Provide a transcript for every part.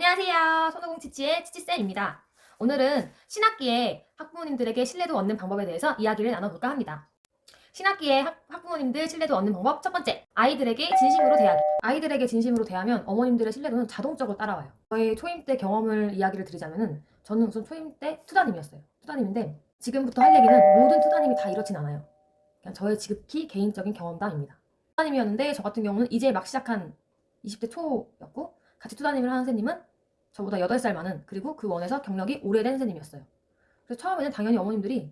안녕하세요. 손오공 치치의 치치쌤입니다. 오늘은 신학기에 학부모님들에게 신뢰도 얻는 방법에 대해서 이야기를 나눠볼까 합니다. 신학기에 학부모님들 신뢰도 얻는 방법 첫 번째, 아이들에게 진심으로 대하기. 아이들에게 진심으로 대하면 어머님들의 신뢰도는 자동적으로 따라와요. 저의 초임 때 경험을 이야기를 드리자면은 저는 우선 초임 때 투다님이었어요. 투다님인데 지금부터 할 얘기는 모든 투다님이 다 이렇진 않아요. 그냥 저의 지극히 개인적인 경험담입니다. 투다님이었는데 저 같은 경우는 이제 막 시작한 20대 초였고 같이 투다님을 하는 선생님은 저보다 8살 많은, 그리고 그 원에서 경력이 오래된 선생님이었어요. 그래서 처음에는 당연히 어머님들이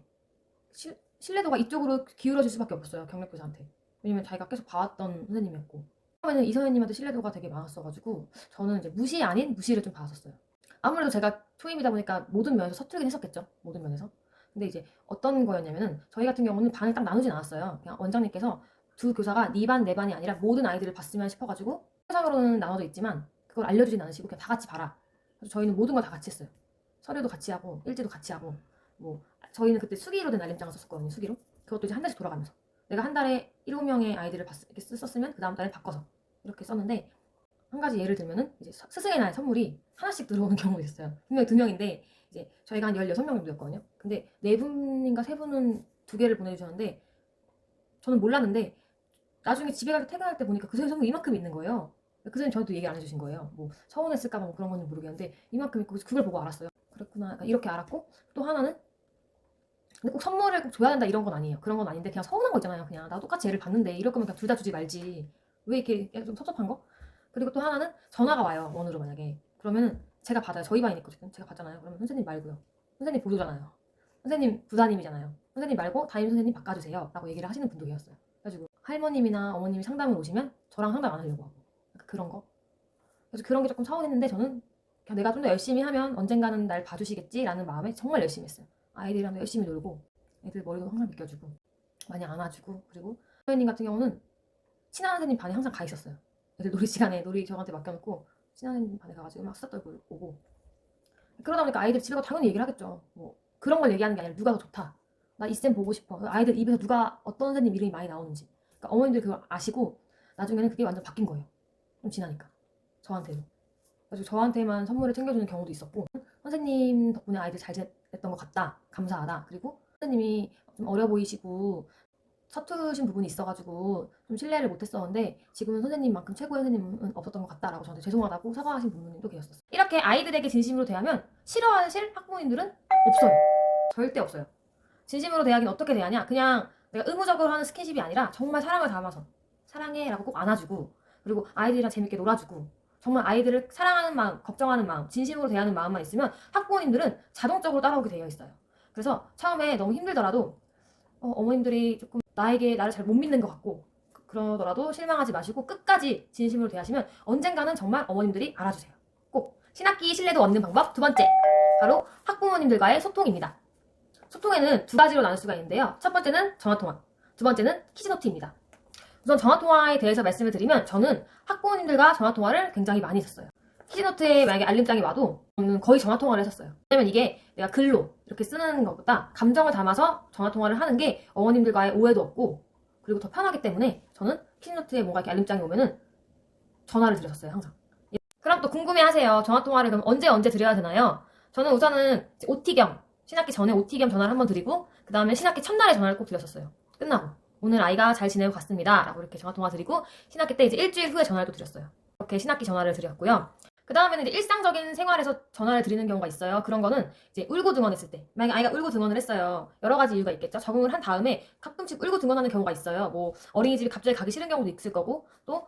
신뢰도가 이쪽으로 기울어질 수밖에 없었어요. 경력교사한테. 왜냐면 자기가 계속 봐왔던 선생님이었고. 처음에는 이 선생님한테 신뢰도가 되게 많았어가지고 저는 이제 무시 아닌 무시를 좀 받았었어요. 아무래도 제가 초임이다 보니까 모든 면에서 서툴긴 했었겠죠. 모든 면에서. 근데 이제 어떤 거였냐면은 저희 같은 경우는 반을 딱 나누진 않았어요. 그냥 원장님께서 두 교사가 네 반, 내 반이 아니라 모든 아이들을 봤으면 싶어가지고 회사상으로는 나눠져 있지만 그걸 알려주진 않으시고 그냥 다 같이 봐라. 그래서 저희는 모든 걸 다 같이 했어요. 서류도 같이 하고 일지도 같이 하고 뭐 저희는 그때 수기로 된 알림장을 썼었거든요. 수기로. 그것도 이제 한 달씩 돌아가면서 내가 한 달에 7명의 아이들을 이렇게 썼으면 그 다음 달에 바꿔서 이렇게 썼는데, 한 가지 예를 들면은 이제 스승의 날 선물이 하나씩 들어오는 경우도 있었어요. 분명히 2명인데 이제 저희가 한 16명 정도였거든요. 근데 4분인가 3분은 2개를 보내주셨는데 저는 몰랐는데 나중에 집에 갈 때 퇴근할 때 보니까 그 선생님 이만큼 있는 거예요. 그 선생님 저한테 얘기 안 해주신 거예요. 뭐 서운했을까봐 뭐 그런 건지 모르겠는데 이만큼 있고 그걸 보고 알았어요. 그랬구나. 약간 이렇게 알았고, 또 하나는 근데 꼭 선물을 꼭 줘야 된다 이런 건 아니에요. 그런 건 아닌데 그냥 서운한 거 있잖아요. 그냥 나 똑같이 애를 봤는데 이럴 거면 그냥 둘 다 주지 말지. 왜 이렇게 좀 섭섭한 거? 그리고 또 하나는 전화가 와요. 원으로 만약에. 그러면은 제가 받아요. 저희 반이니까 지금 제가 받잖아요. 그러면 선생님 말고요. 선생님 보조잖아요. 선생님 부담임이잖아요. 선생님 말고 담임 선생님 바꿔주세요. 라고 얘기를 하시는 분도 계셨어요. 그래가지고 할머님이나 어머님이 상담을 오시면 저랑 상담 안 하려고 하고 그런 거. 그래서 그런 게 조금 서운했는데 저는 그냥 내가 좀 더 열심히 하면 언젠가는 날 봐주시겠지라는 마음에 정말 열심히 했어요. 아이들이랑 열심히 놀고 애들 머리도 항상 비껴주고 많이 안아주고, 그리고 선생님 같은 경우는 친한 선생님 반에 항상 가 있었어요. 애들 놀이 시간에 놀이 저한테 맡겨놓고 친한 선생님 반에 가가지고 막 수다 떨고 오고. 그러다 보니까 아이들 집에 가서 당연히 얘기를 하겠죠. 뭐 그런 걸 얘기하는 게 아니라 누가 더 좋다, 나 이 쌤 보고 싶어, 아이들 입에서 누가 어떤 선생님 이름이 많이 나오는지. 그러니까 어머님들 그걸 아시고 나중에는 그게 완전 바뀐 거예요. 좀 지나니까 저한테도. 그래서 저한테만 선물을 챙겨주는 경우도 있었고, 선생님 덕분에 아이들 잘 지냈던 것 같다, 감사하다, 그리고 선생님이 좀 어려 보이시고 서투신 부분이 있어가지고 좀 신뢰를 못했었는데 지금은 선생님만큼 최고의 선생님은 없었던 것 같다라고 저한테 죄송하다고 사과하신 부모님도 계셨었어요. 이렇게 아이들에게 진심으로 대하면 싫어하실 학부모님들은 없어요. 절대 없어요. 진심으로 대하긴 어떻게 대하냐, 그냥 내가 의무적으로 하는 스킨십이 아니라 정말 사랑을 담아서 사랑해 라고 꼭 안아주고, 그리고 아이들이랑 재밌게 놀아주고, 정말 아이들을 사랑하는 마음, 걱정하는 마음, 진심으로 대하는 마음만 있으면 학부모님들은 자동적으로 따라오게 되어 있어요. 그래서 처음에 너무 힘들더라도 어머님들이 조금 나를 잘 못 믿는 것 같고 그러더라도 실망하지 마시고 끝까지 진심으로 대하시면 언젠가는 정말 어머님들이 알아주세요. 꼭 신학기 신뢰도 얻는 방법 두 번째, 바로 학부모님들과의 소통입니다. 소통에는 두 가지로 나눌 수가 있는데요. 첫 번째는 전화통화, 두 번째는 키즈노트입니다. 우선 전화통화에 대해서 말씀을 드리면 저는 학부모님들과 전화통화를 굉장히 많이 했었어요. 키즈노트에 만약에 알림장이 와도 저는 거의 전화통화를 했었어요. 왜냐면 이게 내가 글로 이렇게 쓰는 것보다 감정을 담아서 전화통화를 하는 게 어머님들과의 오해도 없고 그리고 더 편하기 때문에 저는 키즈노트에 뭔가 이렇게 알림장이 오면은 전화를 드렸었어요, 항상. 그럼 또 궁금해하세요. 전화통화를 그럼 언제 드려야 되나요? 저는 우선은 OT 겸, 신학기 전에 OT 겸 전화를 한번 드리고 그 다음에 신학기 첫날에 전화를 꼭 드렸었어요. 끝나고 오늘 아이가 잘 지내고 갔습니다 라고 이렇게 전화통화 드리고, 신학기 때 이제 일주일 후에 전화를 또 드렸어요. 이렇게 신학기 전화를 드렸고요. 그 다음에는 이제 일상적인 생활에서 전화를 드리는 경우가 있어요. 그런 거는 이제 울고등원했을 때, 만약에 아이가 울고등원을 했어요. 여러 가지 이유가 있겠죠. 적응을 한 다음에 가끔씩 울고등원하는 경우가 있어요. 뭐 어린이집에 갑자기 가기 싫은 경우도 있을 거고, 또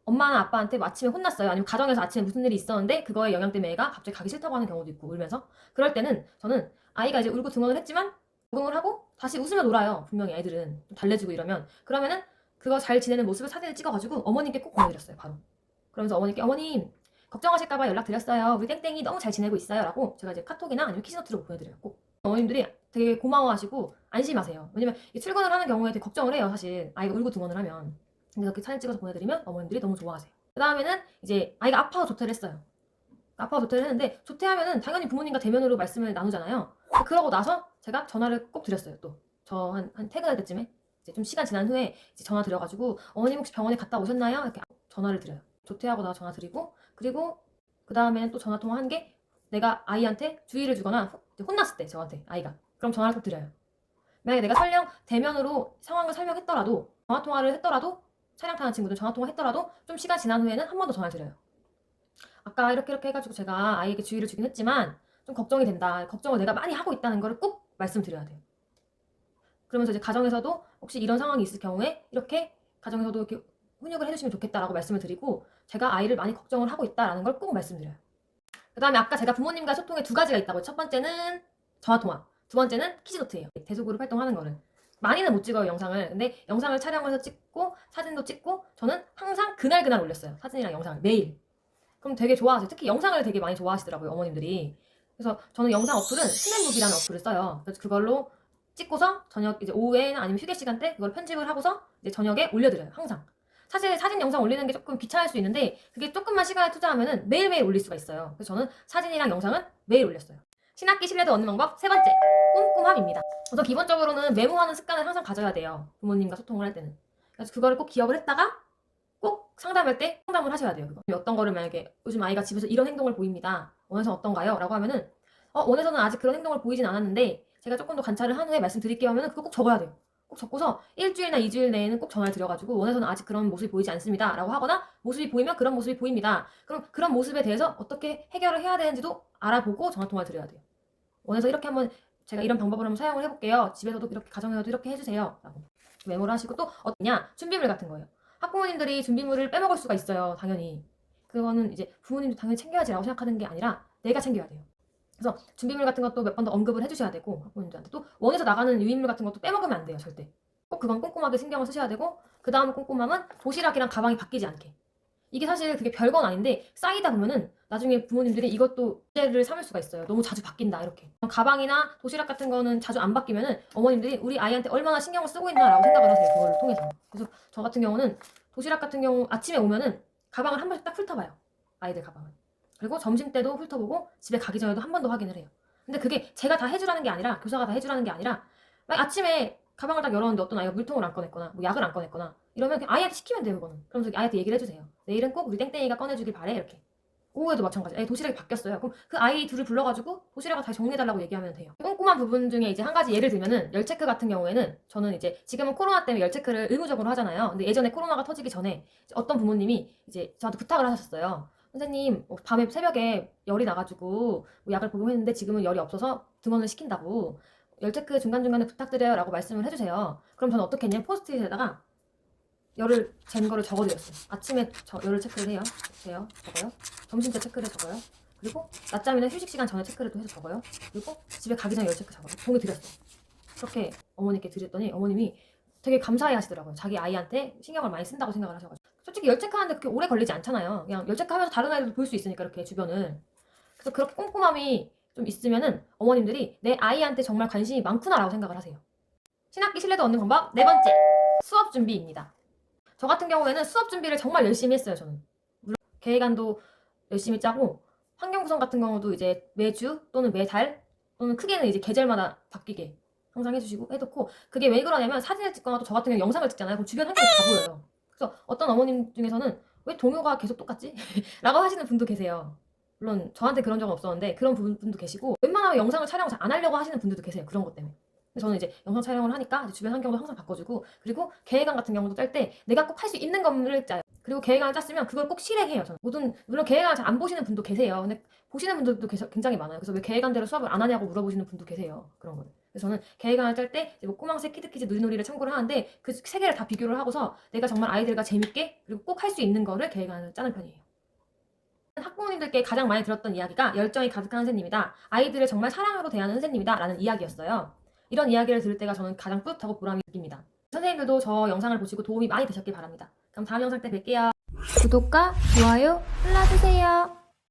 엄마나 아빠한테 뭐 아침에 혼났어요. 아니면 가정에서 아침에 무슨 일이 있었는데 그거에 영향 때문에 애가 갑자기 가기 싫다고 하는 경우도 있고 울면서. 그럴 때는 저는 아이가 이제 울고 등원을 했지만 적응을 하고 다시 웃으며 놀아요. 분명히 애들은 좀 달래주고 이러면. 그러면은 그거 잘 지내는 모습을 사진을 찍어가지고 어머님께 꼭 보내드렸어요, 바로. 그러면서 어머님께 어머님 걱정하실까봐 연락드렸어요. 우리 땡땡이 너무 잘 지내고 있어요 라고 제가 이제 카톡이나 아니면 키즈노트로 보내드려요. 꼭. 어머님들이 되게 고마워하시고 안심하세요. 왜냐면 출근을 하는 경우에 되게 걱정을 해요, 사실. 아이가 울고 등원을 하면. 근데 그렇게 사진 찍어서 보내드리면 어머님들이 너무 좋아하세요. 그 다음에는 이제 아이가 아파서 조퇴를 했어요. 아파서 조퇴를 했는데 조퇴하면은 당연히 부모님과 대면으로 말씀을 나누잖아요. 그러고 나서 제가 전화를 꼭 드렸어요. 또 저 한 퇴근할 때쯤에 이제 좀 시간 지난 후에 이제 전화 드려가지고 어머님 혹시 병원에 갔다 오셨나요? 이렇게 전화를 드려요. 조퇴하고 나서 전화 드리고, 그리고 그 다음에는 또 전화통화 한 게 내가 아이한테 주의를 주거나 혼났을 때 저한테 아이가 그럼 전화를 꼭 드려요. 만약에 내가 설령 대면으로 상황을 설명했더라도 전화통화를 했더라도 차량 타는 친구들 전화통화 했더라도 좀 시간 지난 후에는 한 번 더 전화를 드려요. 아까 이렇게 해가지고 제가 아이에게 주의를 주긴 했지만 좀 걱정이 된다. 걱정을 내가 많이 하고 있다는 걸 꼭 말씀드려야 돼요. 그러면서 이제 가정에서도 혹시 이런 상황이 있을 경우에 이렇게 가정에서도 이렇게 훈육을 해주시면 좋겠다라고 말씀을 드리고 제가 아이를 많이 걱정을 하고 있다라는 걸 꼭 말씀드려요. 그 다음에 아까 제가 부모님과 소통에 두 가지가 있다고. 첫 번째는 전화통화, 두 번째는 키즈노트예요. 대소그룹 활동하는 거를. 많이는 못 찍어요, 영상을. 근데 영상을 촬영해서 찍고 사진도 찍고 저는 항상 그날 올렸어요. 사진이랑 영상을 매일. 그럼 되게 좋아하세요. 특히 영상을 되게 많이 좋아하시더라고요, 어머님들이. 그래서 저는 영상 어플은 스냅북이라는 어플을 써요. 그래서 그걸로 찍고서 저녁 이제 오후에나 아니면 휴게 시간 때 그걸 편집을 하고서 이제 저녁에 올려드려요, 항상. 사실 사진 영상 올리는 게 조금 귀찮을 수 있는데 그게 조금만 시간을 투자하면은 매일매일 올릴 수가 있어요. 그래서 저는 사진이랑 영상은 매일 올렸어요. 신학기 신뢰도 얻는 방법 세 번째, 꼼꼼함입니다. 우선 기본적으로는 메모하는 습관을 항상 가져야 돼요. 부모님과 소통을 할 때는. 그래서 그거를 꼭 기억을 했다가 꼭 상담할 때 상담을 하셔야 돼요. 그거. 어떤 거를 만약에 요즘 아이가 집에서 이런 행동을 보입니다. 원에서 어떤가요? 라고 하면은 원에서는 아직 그런 행동을 보이진 않았는데 제가 조금 더 관찰을 한 후에 말씀드릴게요 하면은 그거 꼭 적어야 돼요. 꼭 적고서 일주일이나 2주일 내에는 꼭 전화를 드려가지고 원에서는 아직 그런 모습이 보이지 않습니다 라고 하거나 모습이 보이면 그런 모습이 보입니다. 그럼 그런 모습에 대해서 어떻게 해결을 해야 되는지도 알아보고 전화통화를 드려야 돼요. 원에서 이렇게 한번 제가 이런 방법을 한번 사용을 해볼게요. 집에서도 이렇게 가정에서도 이렇게 해주세요 라고 메모를 하시고 또 어떠냐? 준비물 같은 거예요. 학부모님들이 준비물을 빼먹을 수가 있어요. 당연히. 그거는 이제 부모님도 당연히 챙겨야지라고 생각하는 게 아니라 내가 챙겨야 돼요. 그래서 준비물 같은 것도 몇 번 더 언급을 해주셔야 되고 학부모님들한테 또 원에서 나가는 유인물 같은 것도 빼먹으면 안 돼요. 절대. 꼭 그건 꼼꼼하게 신경을 쓰셔야 되고 그 다음 꼼꼼함은 도시락이랑 가방이 바뀌지 않게. 이게 사실 그게 별건 아닌데 쌓이다 보면은 나중에 부모님들이 이것도 문제를 삼을 수가 있어요. 너무 자주 바뀐다 이렇게. 가방이나 도시락 같은 거는 자주 안 바뀌면은 어머님들이 우리 아이한테 얼마나 신경을 쓰고 있나라고 생각을 하세요. 그걸 통해서. 그래서 저 같은 경우는 도시락 같은 경우 아침에 오면은 가방을 한 번씩 딱 훑어봐요. 아이들 가방을. 그리고 점심 때도 훑어보고 집에 가기 전에도 한 번 더 확인을 해요. 근데 그게 제가 다 해주라는 게 아니라 교사가 다 해주라는 게 아니라 막 아침에 가방을 딱 열었는데 어떤 아이가 물통을 안 꺼냈거나 뭐 약을 안 꺼냈거나 이러면 그냥 아이한테 시키면 돼요. 그거는. 그러면서 아이한테 얘기를 해주세요. 내일은 꼭 우리 땡땡이가 꺼내주길 바래 이렇게. 오후에도 마찬가지. 도시락이 바뀌었어요. 그럼 그 아이 둘을 불러가지고 도시락을 다 정리해달라고 얘기하면 돼요. 꼼꼼한 부분 중에 이제 한 가지 예를 들면은 열 체크 같은 경우에는 저는 이제 지금은 코로나 때문에 열 체크를 의무적으로 하잖아요. 근데 예전에 코로나가 터지기 전에 어떤 부모님이 이제 저한테 부탁을 하셨어요. 선생님, 밤에 새벽에 열이 나가지고 뭐 약을 복용했는데 지금은 열이 없어서 등원을 시킨다고 열 체크 중간중간에 부탁드려요 라고 말씀을 해주세요. 그럼 저는 어떻게 했냐면 포스트잇에다가 열을 잰 거를 적어드렸어요. 아침에 열을 체크를 해요. 적어요. 점심 때 체크를 적어요. 그리고 낮잠이나 휴식 시간 전에 체크를 또 해서 적어요. 그리고 집에 가기 전에 열 체크 적어요. 종이 드렸어요. 그렇게 어머니께 드렸더니 어머님이 되게 감사해 하시더라고요. 자기 아이한테 신경을 많이 쓴다고 생각을 하셔가지고. 솔직히 열 체크하는데 그렇게 오래 걸리지 않잖아요. 그냥 열 체크하면서 다른 아이들도 볼 수 있으니까 이렇게 주변을. 그래서 그렇게 꼼꼼함이 좀 있으면은 어머님들이 내 아이한테 정말 관심이 많구나라고 생각을 하세요. 신학기 신뢰도 얻는 방법 네 번째, 수업 준비입니다. 저 같은 경우에는 수업 준비를 정말 열심히 했어요. 저는 물론 계획안도 열심히 짜고 환경 구성 같은 경우도 이제 매주 또는 매달 또는 크게는 이제 계절마다 바뀌게 항상 해주시고 해놓고 그게 왜 그러냐면 사진을 찍거나 또 저 같은 경우 영상을 찍잖아요. 그럼 주변 환경이 다 보여요. 그래서 어떤 어머님 중에서는 왜 동요가 계속 똑같지? 라고 하시는 분도 계세요. 물론 저한테 그런 적은 없었는데 그런 분도 계시고 웬만하면 영상을 촬영을 잘 안 하려고 하시는 분들도 계세요. 그런 것 때문에. 저는 이제 영상 촬영을 하니까 이제 주변 환경도 항상 바꿔주고 그리고 계획안 같은 경우도 짤 때 내가 꼭 할 수 있는 것을 짜요. 그리고 계획안을 짰으면 그걸 꼭 실행해요. 저는 물론 계획안을 잘 안 보시는 분도 계세요. 근데 보시는 분들도 굉장히 많아요. 그래서 왜 계획안대로 수업을 안 하냐고 물어보시는 분도 계세요. 그런 거를. 그래서 저는 계획안을 짤 때 뭐 꼬망새 키드키즈 누리놀이를 참고를 하는데 그 세 개를 다 비교를 하고서 내가 정말 아이들과 재밌게 그리고 꼭 할 수 있는 거를 계획안을 짜는 편이에요. 학부모님들께 가장 많이 들었던 이야기가 열정이 가득한 선생님이다. 아이들을 정말 사랑으로 대하는 선생님이다. 라는 이야기였어요. 이런 이야기를 들을 때가 저는 가장 뿌듯하고 보람이 느낍니다. 선생님들도 저 영상을 보시고 도움이 많이 되셨길 바랍니다. 그럼 다음 영상 때 뵐게요. 구독과 좋아요 눌러주세요.